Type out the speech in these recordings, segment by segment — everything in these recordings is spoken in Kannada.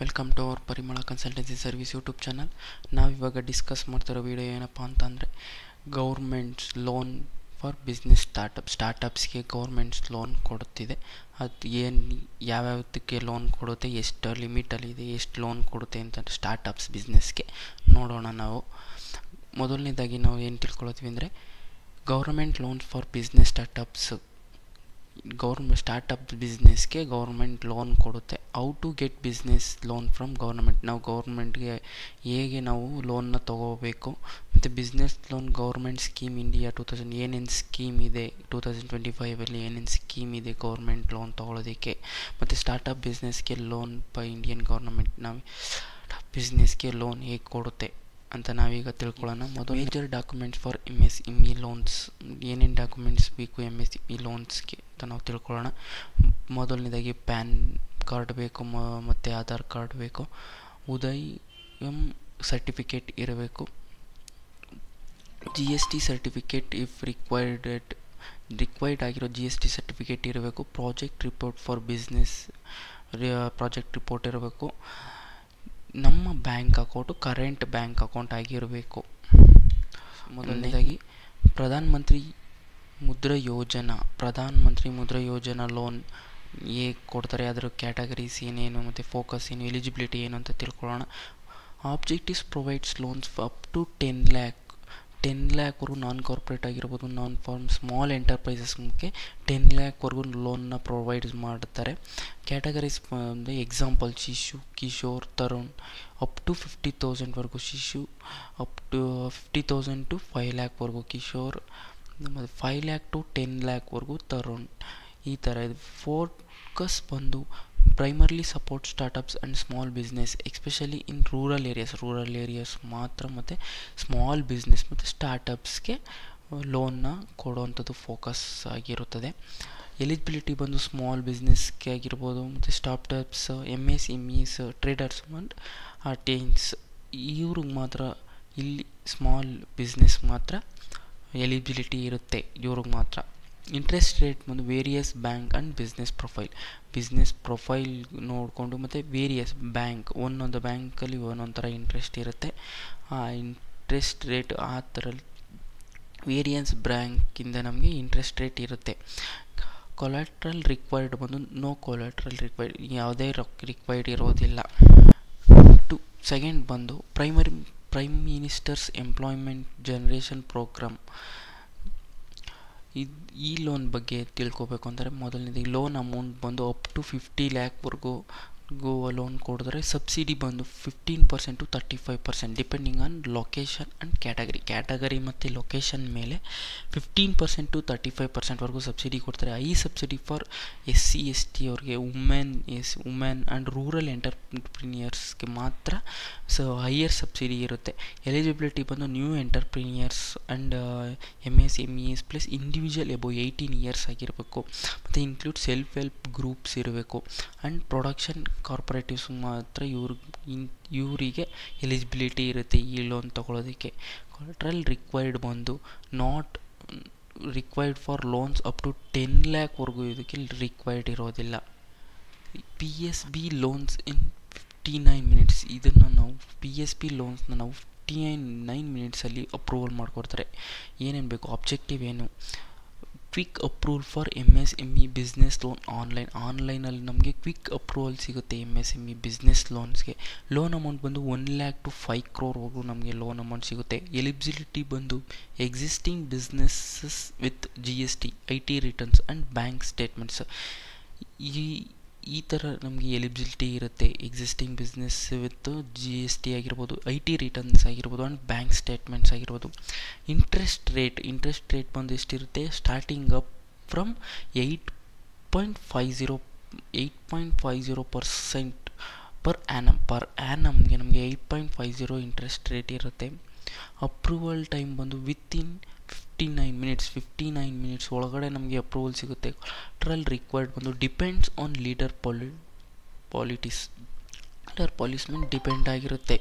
Welcome to our Parimala consultancy service YouTube channel. ನಾವಿವಾಗ ಡಿಸ್ಕಸ್ ಮಾಡ್ತಿರೋ ವಿಡಿಯೋ ಏನಪ್ಪ ಅಂತಂದರೆ ಗೌರ್ಮೆಂಟ್ಸ್ ಲೋನ್ ಫಾರ್ ಬಿಸ್ನೆಸ್ ಸ್ಟಾರ್ಟಪ್ಸ್ಗೆ ಗೌರ್ಮೆಂಟ್ಸ್ ಲೋನ್ ಕೊಡುತ್ತಿದೆ. ಅದು ಯಾವ್ಯಾವುದಕ್ಕೆ ಲೋನ್ ಕೊಡುತ್ತೆ, ಎಷ್ಟು ಲಿಮಿಟಲ್ಲಿದೆ, ಎಷ್ಟು ಲೋನ್ ಕೊಡುತ್ತೆ ಅಂತ ಸ್ಟಾರ್ಟಪ್ಸ್ ಬಿಸ್ನೆಸ್ಗೆ ನೋಡೋಣ. ನಾವು ಮೊದಲನೇದಾಗಿ ನಾವು ಏನು ತಿಳ್ಕೊಳ್ತೀವಿ ಅಂದರೆ government loan for business startup ಬಿಸ್ನೆಸ್ಗೆ ಗೌರ್ಮೆಂಟ್ ಲೋನ್ ಕೊಡುತ್ತೆ. How to get business loan from government. ನಾವು ಗೌರ್ಮೆಂಟ್ಗೆ ಹೇಗೆ ನಾವು ಲೋನ್ನ ತೊಗೋಬೇಕು, ಮತ್ತು business loan government scheme India 2000 ಏನೇನು ಸ್ಕೀಮ್ ಇದೆ, 2025 ಏನೇನು ಸ್ಕೀಮ್ ಇದೆ ಗೌರ್ಮೆಂಟ್ ಲೋನ್ ತೊಗೊಳೋದಕ್ಕೆ, ಮತ್ತು ಸ್ಟಾರ್ಟಪ್ ಬಿಸ್ನೆಸ್ಗೆ ಲೋನ್ ಬೈ ಇಂಡಿಯನ್ ಗೌರ್ಮೆಂಟ್ ನಾವು ಬಿಸ್ನೆಸ್ಗೆ ಲೋನ್ ಹೇಗೆ ಕೊಡುತ್ತೆ ಅಂತ ನಾವೀಗ ತಿಳ್ಕೊಳ್ಳೋಣ. ಮೊದಲು major documents for MSME loans, ಏನೇನು ಡಾಕ್ಯುಮೆಂಟ್ಸ್ ಬೇಕು MSME ಲೋನ್ಸ್ಗೆ ಅಂತ ನಾವು ತಿಳ್ಕೊಳ್ಳೋಣ. ಮೊದಲನೇದಾಗಿ ಪ್ಯಾನ್ ಕಾರ್ಡ್ ಬೇಕು, ಮತ್ತು ಆಧಾರ್ ಕಾರ್ಡ್ ಬೇಕು, ಉದಯಂ ಸರ್ಟಿಫಿಕೇಟ್ ಇರಬೇಕು, GST ಸರ್ಟಿಫಿಕೇಟ್ ಇಫ್ ರಿಕ್ವೈರ್ಡ್ ಆಗಿರೋ GST ಸರ್ಟಿಫಿಕೇಟ್ ಇರಬೇಕು, project report for business project report ಇರಬೇಕು, ನಮ್ಮ bank account current bank account ಆಗಿರಬೇಕು. ಮೊದಲನೇದಾಗಿ ಪ್ರಧಾನ ಮಂತ್ರಿ ಮುದ್ರಾ ಯೋಜನಾ ಲೋನ್ ಹೇಗೆ ಕೊಡ್ತಾರೆ, ಅದರ ಕ್ಯಾಟಗರೀಸ್ ಏನೇನು ಮತ್ತು ಫೋಕಸ್ ಏನು, ಎಲಿಜಿಬಿಲಿಟಿ ಏನು ಅಂತ ತಿಳ್ಕೊಳ್ಳೋಣ. Objectives provides loans up to 10 ಲ್ಯಾಕ್ವರೆಗೂ ನಾನ್ ಕಾರ್ಪೊರೇಟ್ ಆಗಿರ್ಬೋದು, ನಾನ್ ಫಾರ್ಮ್ ಸ್ಮಾಲ್ ಎಂಟರ್ಪ್ರೈಸಸ್ಗೆ 10 ಲ್ಯಾಕ್ವರೆಗೂ ಲೋನ್ನ ಪ್ರೊವೈಡ್ ಮಾಡ್ತಾರೆ. ಕ್ಯಾಟಗರೀಸ್ ಅಂದರೆ example Shishu, Kishore, Tarun, up to 50,000ವರೆಗೂ ಶಿಶು, ಅಪ್ ಟು 50,000 ಟು 5 ಲ್ಯಾಕ್ವರೆಗೂ ಕಿಶೋರ್, ಮತ್ತು 5 ಲ್ಯಾಕ್ ಟು 10 ಲ್ಯಾಕ್ವರೆಗೂ ತರುಣ್. ಈ ಥರ ಇದು. ಫೋಕಸ್ ಬಂದು primarily support startups and small business especially in rural areas ಮಾತ್ರ, ಮತ್ತು ಸ್ಮಾಲ್ ಬಿಸ್ನೆಸ್ ಮತ್ತು ಸ್ಟಾರ್ಟಪ್ಸ್ಗೆ ಲೋನ್ನ ಕೊಡುವಂಥದ್ದು ಫೋಕಸ್ ಆಗಿರುತ್ತದೆ. ಎಲಿಜಿಬಿಲಿಟಿ ಬಂದು ಸ್ಮಾಲ್ ಬಿಸ್ನೆಸ್ಗೆ ಆಗಿರ್ಬೋದು, ಮತ್ತು startups, MSMEs, traders and artisans ಇವ್ರಿಗೆ ಮಾತ್ರ, ಇಲ್ಲಿ ಸ್ಮಾಲ್ ಬಿಸ್ನೆಸ್ ಮಾತ್ರ ಎಲಿಜಿಬಿಲಿಟಿ ಇರುತ್ತೆ, ಇವ್ರಿಗೆ ಮಾತ್ರ. ಇಂಟ್ರೆಸ್ಟ್ ರೇಟ್ ಬಂದು various bank and business profile ನೋಡಿಕೊಂಡು, ಮತ್ತು ವೇರಿಯಸ್ ಬ್ಯಾಂಕ್, ಒಂದೊಂದು ಬ್ಯಾಂಕಲ್ಲಿ ಒಂದೊಂದು ಥರ ಇಂಟ್ರೆಸ್ಟ್ ಇರುತ್ತೆ. ಆ ಇಂಟ್ರೆಸ್ಟ್ ರೇಟ್ ಆ ಥರ ವೇರಿಯನ್ಸ್ ಬ್ಯಾಂಕಿಂದ ನಮಗೆ ಇಂಟ್ರೆಸ್ಟ್ ರೇಟ್ ಇರುತ್ತೆ. ಕೊಲಾಟ್ರಲ್ ರಿಕ್ವೈರ್ಡ್ ಬಂದು ನೋ ಕೊಲಾಟ್ರಲ್ ರಿಕ್ವೈರ್ಡ್, ಯಾವುದೇ ರಿಕ್ವೈರ್ಡ್ ಇರೋದಿಲ್ಲ. ಸೆಕೆಂಡ್ ಬಂದು prime ministers employment generation program. ಈ ಲೋನ್ ಬಗ್ಗೆ ತಿಳ್ಕೊಬೇಕು ಅಂದರೆ ಮೊದಲನೇದು ಲೋನ್ ಅಮೌಂಟ್ ಬಂದು ಅಪ್ ಟು 50 ಲ್ಯಾಕ್ವರೆಗೂ ಲೋನ್ ಕೊಡಿದ್ರೆ ಸಬ್ಸಿಡಿ ಬಂದು 15% to 35% depending on location and category ಮತ್ತು ಲೊಕೇಶನ್ ಮೇಲೆ 15% to 35%ವರೆಗೂ ಸಬ್ಸಿಡಿ ಕೊಡ್ತಾರೆ. ಈ ಸಬ್ಸಿಡಿ ಫಾರ್ SC ST ಅವ್ರಿಗೆ, ವುಮೆನ್ ಆ್ಯಂಡ್ ರೂರಲ್ ಎಂಟರ್ಪ್ರಿನಿಯರ್ಸ್ಗೆ ಮಾತ್ರ ಹೈಯರ್ ಸಬ್ಸಿಡಿ ಇರುತ್ತೆ. ಎಲಿಜಿಬಿಲಿಟಿ ಬಂದು new entrepreneurs and MSMEs plus individual above 18 years ಆಗಿರಬೇಕು, ಮತ್ತು ಇನ್ಕ್ಲೂಡ್ ಸೆಲ್ಫ್ ಹೆಲ್ಪ್ ಗ್ರೂಪ್ಸ್ ಇರಬೇಕು, ಆ್ಯಂಡ್ ಪ್ರೊಡಕ್ಷನ್ ಕಾರ್ಪೊರೇಟಿವ್ಸ್ ಮಾತ್ರ ಇವರಿಗೆ ಎಲಿಜಿಬಿಲಿಟಿ ಇರುತ್ತೆ ಈ ಲೋನ್ ತೊಗೊಳೋದಕ್ಕೆ. ಕೊಲಾಟ್ರಲ್ ರಿಕ್ವೈರ್ಡ್ ಬಂದು not required for loans up to 10 ಲ್ಯಾಕ್ವರೆಗೂ ಇದಕ್ಕೆ ರಿಕ್ವೈರ್ಡ್ ಇರೋದಿಲ್ಲ. PSB loans in 59 minutes. ಇದನ್ನು ನಾವು PSB ಲೋನ್ಸ್ನ ನಾವು 59 ಮಿನಿಟ್ಸಲ್ಲಿ ಅಪ್ರೂವಲ್ ಮಾಡಿಕೊಡ್ತಾರೆ. ಏನೇನು ಬೇಕು, ಆಬ್ಜೆಕ್ಟಿವ್ ಏನು, quick approval for MSME business loan ಆನ್ಲೈನಲ್ಲಿ ನಮಗೆ ಕ್ವಿಕ್ ಅಪ್ರೂವಲ್ ಸಿಗುತ್ತೆ. MSME ಬಿಸ್ನೆಸ್ ಲೋನ್ಸ್ಗೆ ಲೋನ್ ಅಮೌಂಟ್ ಬಂದು 1 ಲ್ಯಾಕ್ ಟು 5 crore ನಮಗೆ ಲೋನ್ ಅಮೌಂಟ್ ಸಿಗುತ್ತೆ. ಎಲಿಜಿಬಿಲಿಟಿ ಬಂದು existing businesses with GST, IT returns and bank statements. ಈ ಥರ ನಮಗೆ ಎಲಿಜಿಬಿಲಿಟಿ ಇರುತ್ತೆ. ಎಕ್ಸಿಸ್ಟಿಂಗ್ ಬಿಸ್ನೆಸ್ ವಿತ್ GST ಆಗಿರ್ಬೋದು, IT ರಿಟರ್ನ್ಸ್ ಆಗಿರ್ಬೋದು, ಆ್ಯಂಡ್ ಬ್ಯಾಂಕ್ ಸ್ಟೇಟ್ಮೆಂಟ್ಸ್ ಆಗಿರ್ಬೋದು. ಇಂಟ್ರೆಸ್ಟ್ ರೇಟ್ ಬಂದು ಎಷ್ಟಿರುತ್ತೆ, ಸ್ಟಾರ್ಟಿಂಗ್ ಅಪ್ ಫ್ರಮ್ 8.50% ಪರ್ ಆ್ಯನಮ್ಗೆ ನಮಗೆ 8.50 ಇಂಟ್ರೆಸ್ಟ್ ರೇಟ್ ಇರುತ್ತೆ. ಅಪ್ರೂವಲ್ ಟೈಮ್ ಬಂದು ವಿತಿನ್ 59 ಮಿನಿಟ್ಸ್ ಒಳಗಡೆ ನಮಗೆ ಅಪ್ರೂವಲ್ ಸಿಗುತ್ತೆ. ಕೊಲಾಟ್ರಲ್ ರಿಕ್ವೈರ್ಡ್ ಬಂದು ಡಿಪೆಂಡ್ಸ್ ಆನ್ ಲೀಡರ್ ಪಾಲಿಸ್ಮೆಂಟ್ ಡಿಪೆಂಡ್ ಆಗಿರುತ್ತೆ.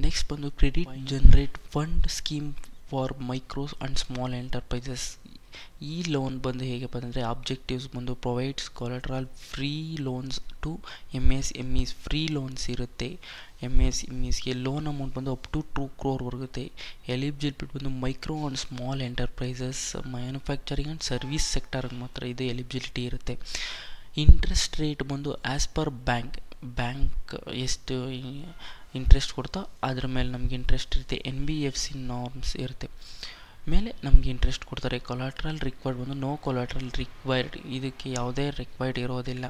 ನೆಕ್ಸ್ಟ್ ಬಂದು credit generate fund scheme for micros and small enterprises. ಈ ಲೋನ್ ಬಂದು ಹೇಗೆ ಬಂದರೆ ಆಬ್ಜೆಕ್ಟಿವ್ಸ್ ಬಂದು provides collateral free loans to MSMEs free loans ಇರುತ್ತೆ. MSMEಸ್ಗೆ ಲೋನ್ ಅಮೌಂಟ್ ಬಂದು ಅಪ್ ಟು 2 crore ಇರುತ್ತೆ. ಎಲಿಜಿಬಿಲಿಟಿ ಬಂದು micro and small enterprises, manufacturing and service ಸೆಕ್ಟರ್ಗೆ ಮಾತ್ರ ಇದು ಎಲಿಜಿಬಿಲಿಟಿ ಇರುತ್ತೆ. ಇಂಟ್ರೆಸ್ಟ್ ರೇಟ್ ಬಂದು ಆ್ಯಸ್ ಪರ್ ಬ್ಯಾಂಕ್ ಎಷ್ಟು ಇಂಟ್ರೆಸ್ಟ್ ಕೊಡ್ತಾ ಅದ್ರ ಮೇಲೆ ನಮಗೆ ಇಂಟ್ರೆಸ್ಟ್ ಇರುತ್ತೆ. NBFC ನಾರ್ಮ್ಸ್ ಇರುತ್ತೆ ಮೇಲೆ ನಮಗೆ ಇಂಟ್ರೆಸ್ಟ್ ಕೊಡ್ತಾರೆ. ಕೊಲಾಟ್ರಲ್ ರಿಕ್ವೈರ್ಡ್ ಬಂದು ನೋ ಕೊಲಾಟ್ರಲ್ ರಿಕ್ವೈರ್ಡ್, ಇದಕ್ಕೆ ಯಾವುದೇ ರಿಕ್ವೈರ್ಡ್ ಇರೋದಿಲ್ಲ.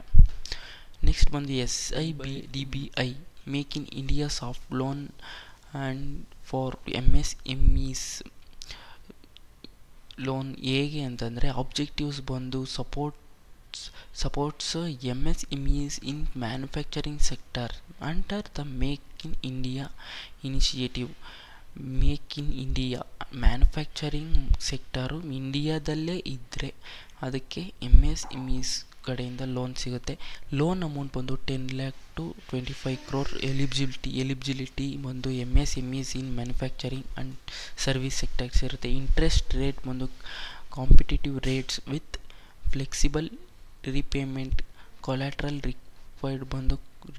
ನೆಕ್ಸ್ಟ್ ಬಂದು SIBDBI make in India soft loan and for MSMEs loan ಹೇಗೆ ಅಂತಂದರೆ ಆಬ್ಜೆಕ್ಟಿವ್ಸ್ ಬಂದು supports MSMEs in manufacturing sector under the Make in India initiative. Make in India manufacturing sector ಇಂಡಿಯಾದಲ್ಲೇ ಇದ್ದರೆ ಅದಕ್ಕೆ MSMEs ಕಡೆಯಿಂದ ಲೋನ್ ಸಿಗುತ್ತೆ. ಲೋನ್ ಅಮೌಂಟ್ ಬಂದು 10 lakh to 25 crore. ಎಲಿಜಿಬಿಲಿಟಿ ಬಂದು MSMEs in manufacturing and service sectors ಇರುತ್ತೆ. ಇಂಟ್ರೆಸ್ಟ್ ರೇಟ್ ಬಂದು competitive rates with flexible repayment. Collateral required ಬಂದು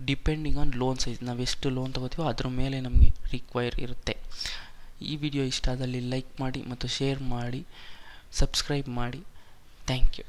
ಡಿಪೆಂಡಿಂಗ್ ಆನ್ ಲೋನ್ ಸೈಜ್, ನಾವು ಎಷ್ಟು ಲೋನ್ ತಗೋತೀವೋ ಅದ್ರ ಮೇಲೆ ನಮಗೆ ರಿಕ್ವೈರ್ ಇರುತ್ತೆ. ಈ ವಿಡಿಯೋ ಇಷ್ಟ ಆದಲ್ಲಿ ಲೈಕ್ ಮಾಡಿ ಮತ್ತು ಶೇರ್ ಮಾಡಿ, ಸಬ್ಸ್ಕ್ರೈಬ್ ಮಾಡಿ. Thank you.